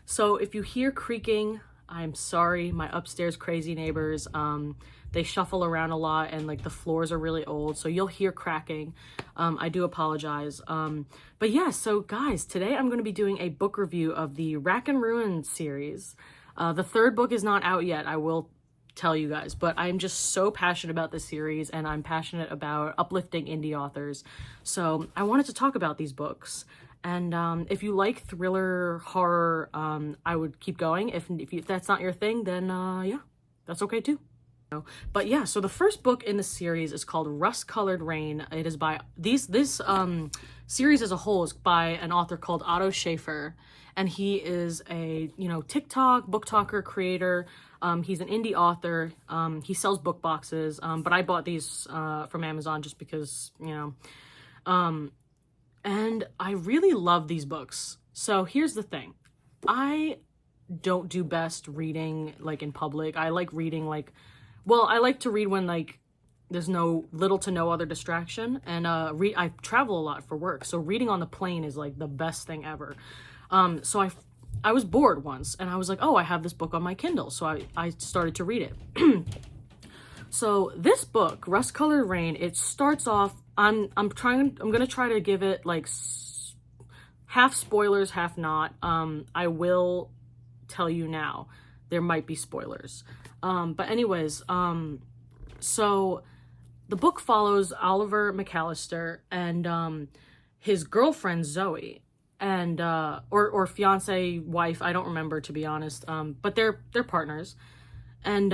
So if you hear creaking, I'm sorry, my upstairs crazy neighbors, they shuffle around a lot and like the floors are really old, so you'll hear cracking. I do apologize. But yeah, so guys, today I'm going to be doing a book review of the Wrack and Ruin series. The third book is not out yet, I will tell you guys, but I'm just so passionate about this series and I'm passionate about uplifting indie authors. So I wanted to talk about these books. And if you like thriller, horror, I would keep going. If that's not your thing, then yeah, that's okay too. But yeah, so the first book in the series is called Rust-Colored Rain. It is by this series as a whole is by an author called Otto Schafer, and he is a TikTok book talker creator. He's an indie author. He sells book boxes, but I bought these from Amazon just because and I really love these books. So here's the thing. I don't do best reading like in public. I like reading I like to read when like there's little to no other distraction. And I travel a lot for work. So reading on the plane is like the best thing ever. So I was bored once and I was like, oh, I have this book on my Kindle. So I started to read it. So this book, Rust-Colored Rain, it starts off, I'm gonna try to give it like half spoilers, half not. I will tell you now, there might be spoilers. But anyways, so the book follows Oliver McAllister and his girlfriend Zoe, and or fiance, wife, I don't remember, to be honest. But they're partners, and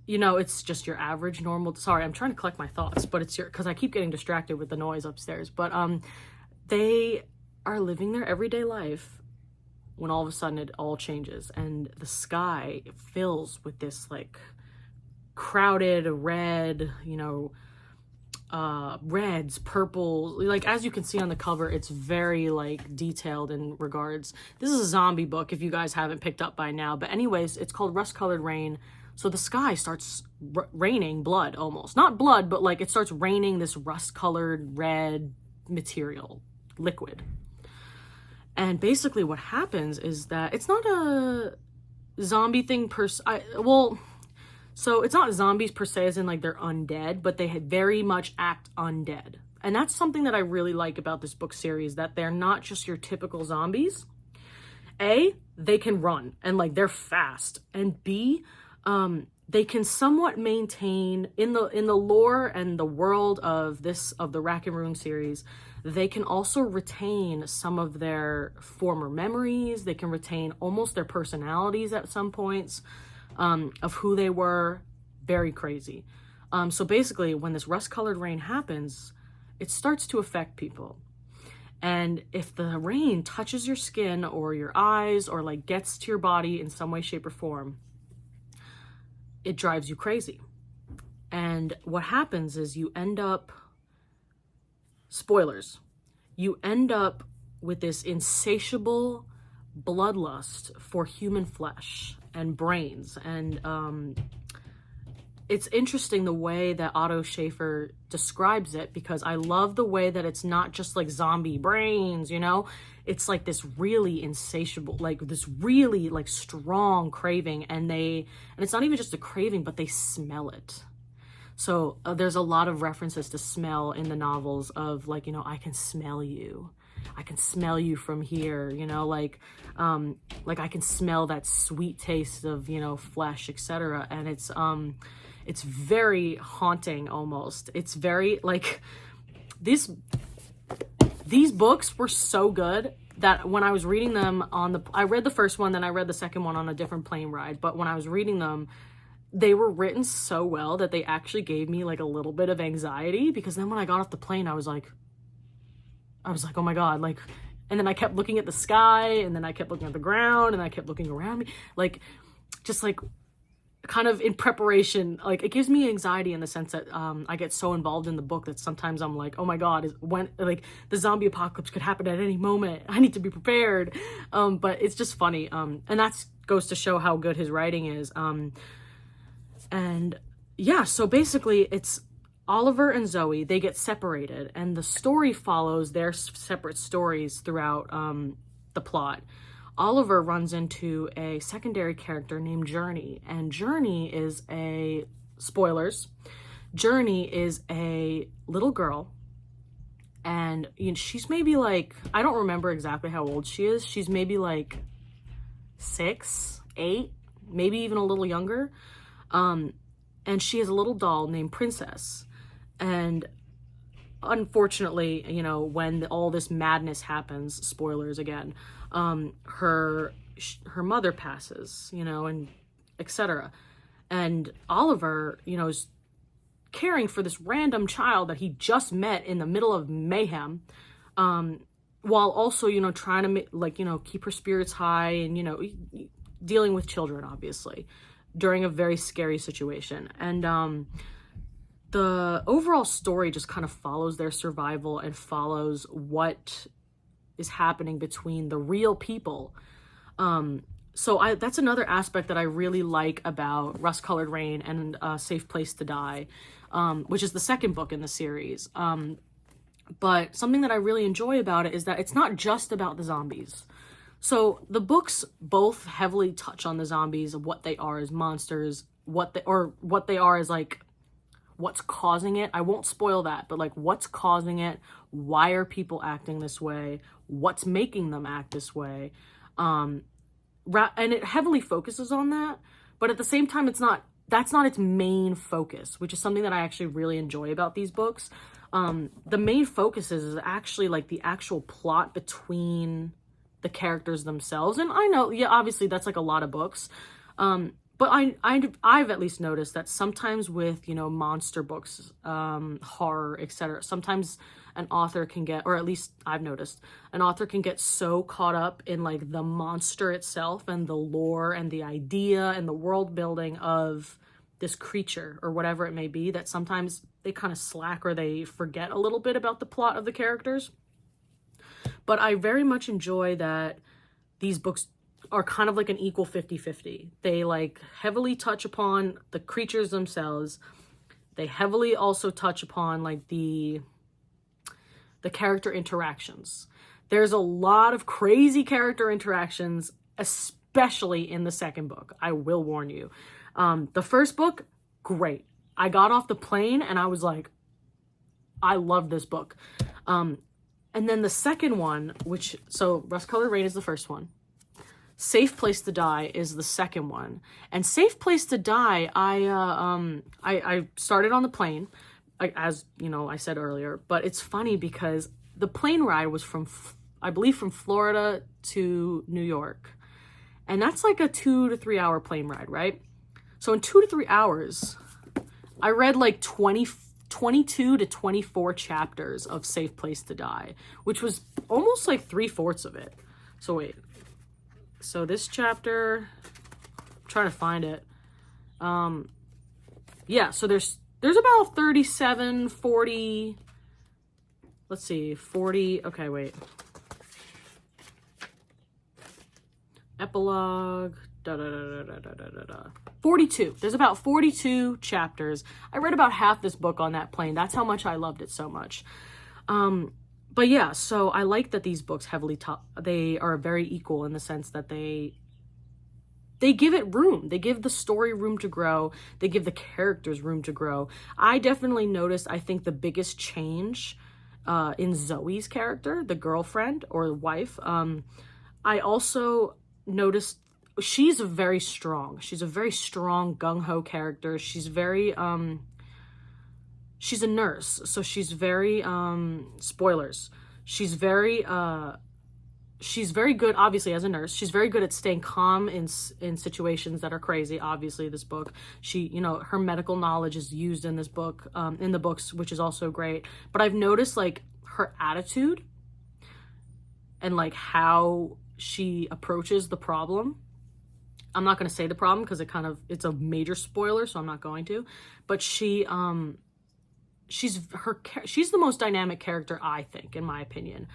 it's just your average normal. Sorry, I'm trying to collect my thoughts, but because I keep getting distracted with the noise upstairs. But they are living their everyday life when all of a sudden it all changes and the sky fills with this like crowded red, reds, purple, like as you can see on the cover, it's very like detailed in regards. This is a zombie book if you guys haven't picked up by now, but anyways, it's called Rust-Colored Rain. So the sky starts raining blood, almost not blood, but like it starts raining this rust-colored red material, liquid. And basically what happens is that it's not a zombie thing so it's not zombies per se as in like they're undead, but they very much act undead. And that's something that I really like about this book series, that they're not just your typical zombies. A, they can run and like they're fast, and B, they can somewhat maintain in the lore and the world of the Wrack and Ruin series. They can also retain some of their former memories. They can retain almost their personalities at some points, of who they were. Very crazy. So basically, when this Rust-Colored Rain happens, it starts to affect people. And if the rain touches your skin or your eyes or like gets to your body in some way, shape, or form, it drives you crazy. And what happens is you end up, spoilers, you end up with this insatiable bloodlust for human flesh and brains. And it's interesting the way that Otto Schafer describes it, because I love the way that it's not just like zombie brains, it's like this really insatiable, like this really like strong craving, and it's not even just a craving, but they smell it. So there's a lot of references to smell in the novels of like, I can smell you. I can smell you from here, like I can smell that sweet taste of, flesh, etc. And it's very haunting almost. It's very like these books were so good that when I was reading them I read the first one, then I read the second one on a different plane ride. But when I was reading them, they were written so well that they actually gave me like a little bit of anxiety, because then when I got off the plane, I was like, oh my God, like, and then I kept looking at the sky, and then I kept looking at the ground, and I kept looking around me, like, just like kind of in preparation. Like, it gives me anxiety in the sense that I get so involved in the book that sometimes I'm like, oh my God, when like the zombie apocalypse could happen at any moment, I need to be prepared. But it's just funny. And that goes to show how good his writing is. And yeah, so basically it's Oliver and Zoe, they get separated, and the story follows their separate stories throughout the plot, Oliver runs into a secondary character named Journey, and Journey is spoilers, Journey is a little girl, and she's maybe like, I don't remember exactly how old she is. She's maybe like 6, 8, maybe even a little younger. And she has a little doll named Princess. And unfortunately, when all this madness happens, spoilers again, her mother passes, and etc. And Oliver, is caring for this random child that he just met in the middle of mayhem, while also, trying to keep her spirits high and, dealing with children, obviously, during a very scary situation. And the overall story just kind of follows their survival and follows what is happening between the real people. So that's another aspect that I really like about Rust-Colored Rain and Safe Place to Die, which is the second book in the series. But something that I really enjoy about it is that it's not just about the zombies. So the books both heavily touch on the zombies, of what they are as monsters, what they are as like what's causing it. I won't spoil that, but like what's causing it, why are people acting this way, what's making them act this way. And it heavily focuses on that, but at the same time that's not its main focus, which is something that I actually really enjoy about these books. The main focus is actually like the actual plot between the characters themselves. And I know, yeah, obviously that's like a lot of books. But I've at least noticed that sometimes with, monster books, horror, etc., sometimes an author can get, or at least I've noticed, an author can get so caught up in like the monster itself and the lore and the idea and the world building of this creature or whatever it may be, that sometimes they kind of slack or they forget a little bit about the plot of the characters. But I very much enjoy that these books are kind of like an equal 50-50. They like heavily touch upon the creatures themselves. They heavily also touch upon like the character interactions. There's a lot of crazy character interactions, especially in the second book. I will warn you. The first book, great. I got off the plane and I was like, I love this book. And then the second one, so Rust-Colored Rain is the first one. Safe Place to Die is the second one. And Safe Place to Die, I started on the plane, as I said earlier, but it's funny because the plane ride was from Florida to New York. And that's like a 2 to 3 hour plane ride, right? So in 2 to 3 hours, I read like 22 to 24 chapters of Safe Place to Die, which was almost like 3/4 of it. So wait. So this chapter, I'm trying to find it. Yeah, so there's about 37, 40, let's see, 40, okay, wait. Epilogue, 42. There's about 42 chapters. I read about half this book on that plane. That's how much I loved it so much. But yeah, so I like that these books they are very equal in the sense that they give it room. They give the story room to grow. They give the characters room to grow. I definitely noticed, I think, the biggest change in Zoe's character, the girlfriend or the wife. I also noticed she's very strong. She's a very strong, gung-ho character. She's very... she's a nurse, so she's very, spoilers. She's very good, obviously, as a nurse. She's very good at staying calm in situations that are crazy. Obviously, this book, her medical knowledge is used in this book, in the books, which is also great. But I've noticed, like, her attitude and, like, how she approaches the problem. I'm not going to say the problem because it's a major spoiler, so I'm not going to. But she's the most dynamic character, I think, in my opinion.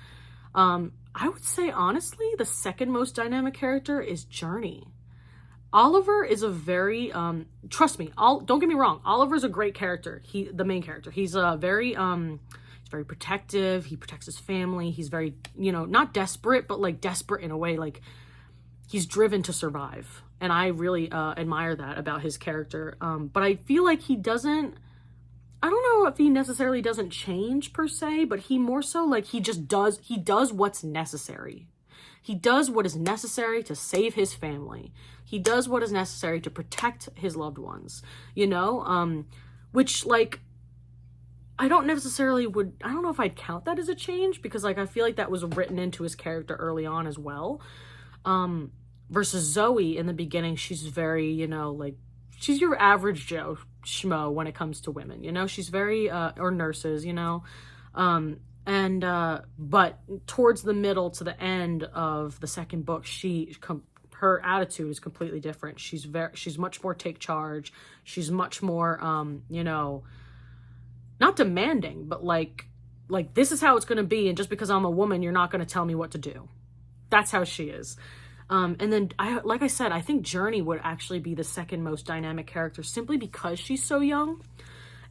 I would say, honestly, the second most dynamic character is Journey. Oliver is a very, trust me, don't get me wrong, Oliver's a great character. The main character. He's very very protective. He protects his family. He's very, you know, not desperate, but like desperate in a way, like he's driven to survive. And I really admire that about his character. But I feel like he doesn't, I don't know if he necessarily doesn't change per se, but he more so like he does what's necessary. He does what is necessary to save his family. He does what is necessary to protect his loved ones, you know, which like, I don't know if I'd count that as a change, because like, I feel like that was written into his character early on as well. Versus Zoe in the beginning, she's very, you know, like, she's your average Joe schmo when it comes to women, you know, she's very, or nurses, you know, but towards the middle to the end of the second book, her attitude is completely different. She's much more take charge. She's much more, you know, not demanding, but like this is how it's going to be. And just because I'm a woman, you're not going to tell me what to do. That's how she is. And then like I said, I think Journey would actually be the second most dynamic character, simply because she's so young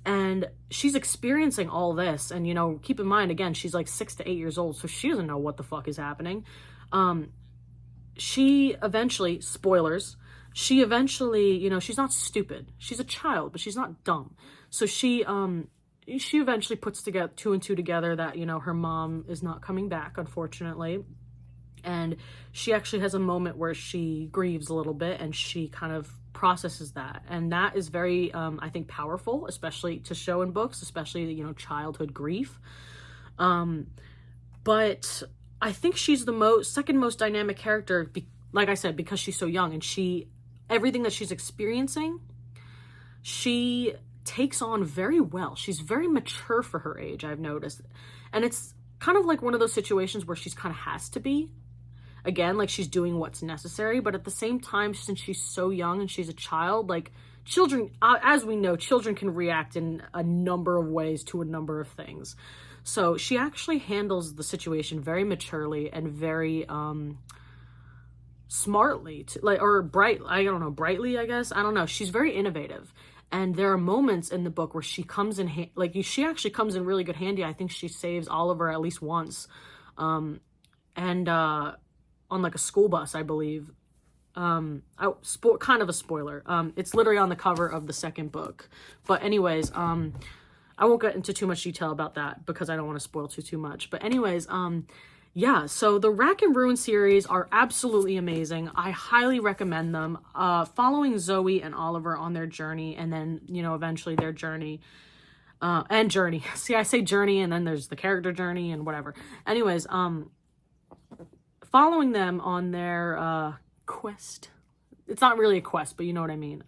and she's experiencing all this. And, you know, keep in mind, again, she's like 6 to 8 years old. So she doesn't know what the fuck is happening. She eventually, spoilers, you know, she's not stupid. She's a child, but she's not dumb. So she eventually puts together 2 and 2 together that, you know, her mom is not coming back, unfortunately. And she actually has a moment where she grieves a little bit and she kind of processes that. And that is very, I think, powerful, especially to show in books, especially, you know, childhood grief. But I think she's the second most dynamic character, like I said, because she's so young and everything that she's experiencing, she takes on very well. She's very mature for her age, I've noticed. And it's kind of like one of those situations where she's kind of has to be. Again, like she's doing what's necessary, but at the same time, since she's so young and she's a child, like children, as we know, children can react in a number of ways to a number of things. So she actually handles the situation very maturely and very smartly, brightly, I guess. I don't know. She's very innovative. And there are moments in the book where she comes in, she actually comes in really good handy. I think she saves Oliver at least once. On like a school bus, I believe. Kind of a spoiler. It's literally on the cover of the second book. But anyways, I won't get into too much detail about that because I don't want to spoil too much. But anyways, yeah, so the Wrack and Ruin series are absolutely amazing. I highly recommend them. Following Zoe and Oliver on their journey, and then, you know, eventually their journey. And journey. See, I say journey and then there's the character journey and whatever. Anyways, following them on their quest. It's not really a quest, but you know what I mean.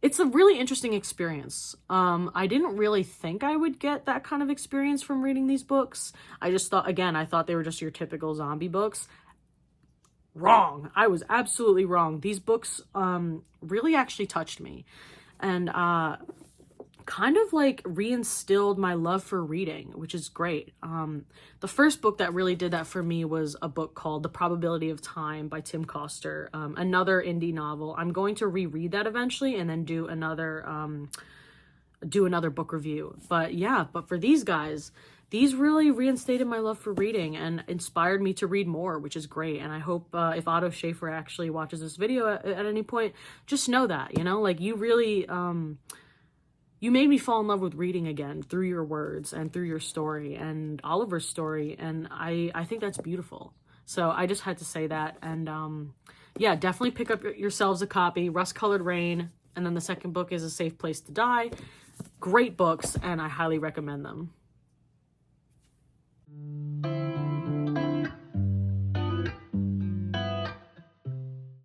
It's a really interesting experience. I didn't really think I would get that kind of experience from reading these books. I thought they were just your typical zombie books. Wrong. I was absolutely wrong. These books really actually touched me. And kind of like reinstilled my love for reading, which is great. The first book that really did that for me was a book called The Probability of Time by Tim Coster, another indie novel. I'm going to reread that eventually and then do another book review. But for these guys, these really reinstated my love for reading and inspired me to read more, which is great. And I hope if Otto Schafer actually watches this video at any point, just know that, you know, like you really, you made me fall in love with reading again through your words and through your story and Oliver's story. And I think that's beautiful. So I just had to say that. And yeah, definitely pick up yourselves a copy, Rust Colored Rain. And then the second book is A Safe Place to Die. Great books, and I highly recommend them.